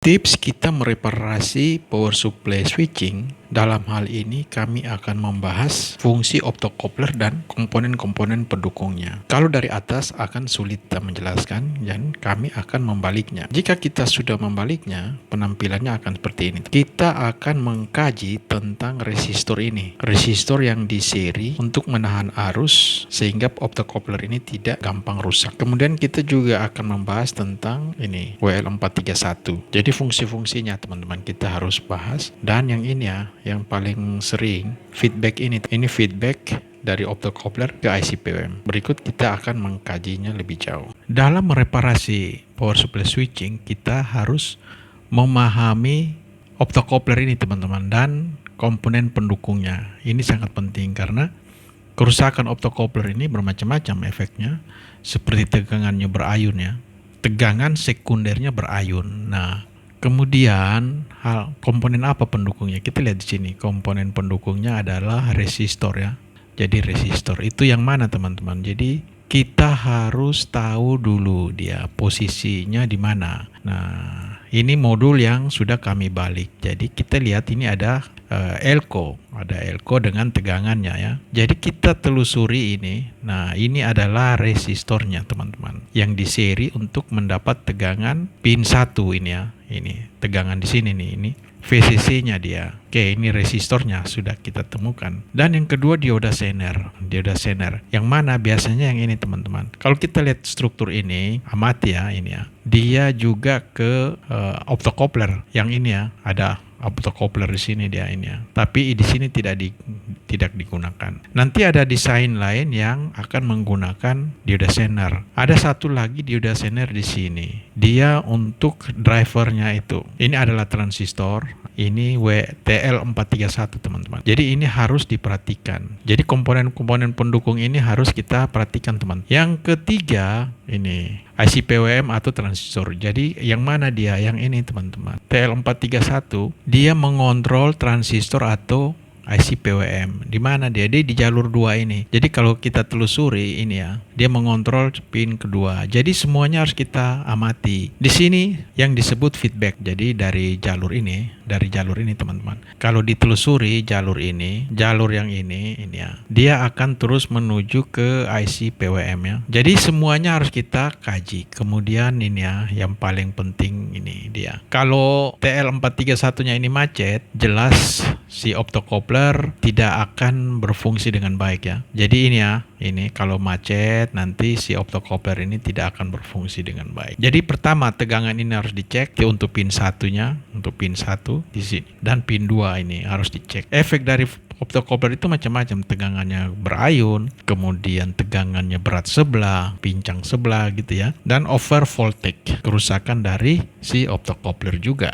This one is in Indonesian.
Tips kita mereparasi power supply switching. Dalam hal ini kami akan membahas fungsi optocoupler dan komponen-komponen pendukungnya. Kalau dari atas akan sulit menjelaskan dan kami akan membaliknya. Jika kita sudah membaliknya, penampilannya akan seperti ini. Kita akan mengkaji tentang resistor ini. Resistor yang di seri untuk menahan arus sehingga optocoupler ini tidak gampang rusak. Kemudian kita juga akan membahas tentang ini WL431. Jadi fungsi-fungsinya teman-teman kita harus bahas. Dan yang ini ya, yang paling sering feedback ini feedback dari optocoupler ke IC PWM. Berikut kita akan mengkajinya lebih jauh. Dalam mereparasi power supply switching, kita harus memahami optocoupler ini teman-teman dan komponen pendukungnya. Ini sangat penting karena kerusakan optocoupler ini bermacam-macam efeknya, seperti tegangannya berayun ya. Tegangan sekundernya berayun. Nah, kemudian komponen apa pendukungnya? Kita lihat di sini. Komponen pendukungnya adalah resistor ya. Jadi resistor itu yang mana teman-teman? Jadi kita harus tahu dulu dia posisinya di mana. Nah, ini modul yang sudah kami balik. Jadi kita lihat ini ada elko dengan tegangannya ya. Jadi kita telusuri ini. Nah, ini adalah resistornya teman-teman. Yang di seri untuk mendapat tegangan pin 1 ini ya. Ini tegangan di sini nih, ini VCC-nya dia. Oke, ini resistornya sudah kita temukan. Dan yang kedua dioda zener. Yang mana biasanya yang ini teman-teman. Kalau kita lihat struktur ini, amati ya ini ya. Dia juga ke optocoupler. Yang ini ya, ada optocoupler di sini dia ini ya. Tapi di sini tidak digunakan. Nanti ada desain lain yang akan menggunakan dioda zener. Ada satu lagi dioda zener di sini. Dia untuk drivernya itu. Ini adalah transistor. Ini WTL431 teman-teman. Jadi ini harus diperhatikan. Jadi komponen-komponen pendukung ini harus kita perhatikan teman. Yang ketiga ini IC PWM atau transistor. Jadi yang mana dia? Yang ini teman-teman. TL431 dia mengontrol transistor atau IC PWM. Di mana dia? Dia di jalur 2 ini. Jadi kalau kita telusuri ini ya, dia mengontrol pin kedua. Jadi semuanya harus kita amati. Di sini yang disebut feedback. Jadi dari jalur ini teman-teman. Kalau ditelusuri jalur yang ini ya, dia akan terus menuju ke IC PWM ya. Jadi semuanya harus kita kaji. Kemudian ini ya, yang paling penting ini dia. Kalau TL431-nya ini macet, jelas si optocoupler tidak akan berfungsi dengan baik ya. Jadi ini ya, ini kalau macet nanti si optocoupler ini tidak akan berfungsi dengan baik. Jadi pertama tegangan ini harus dicek untuk pin 1-nya, untuk pin 1 di sini, dan pin 2 ini harus dicek. Efek dari optocoupler itu macam-macam, tegangannya berayun, kemudian tegangannya berat sebelah, pincang sebelah gitu ya, dan over voltage, kerusakan dari si optocoupler juga.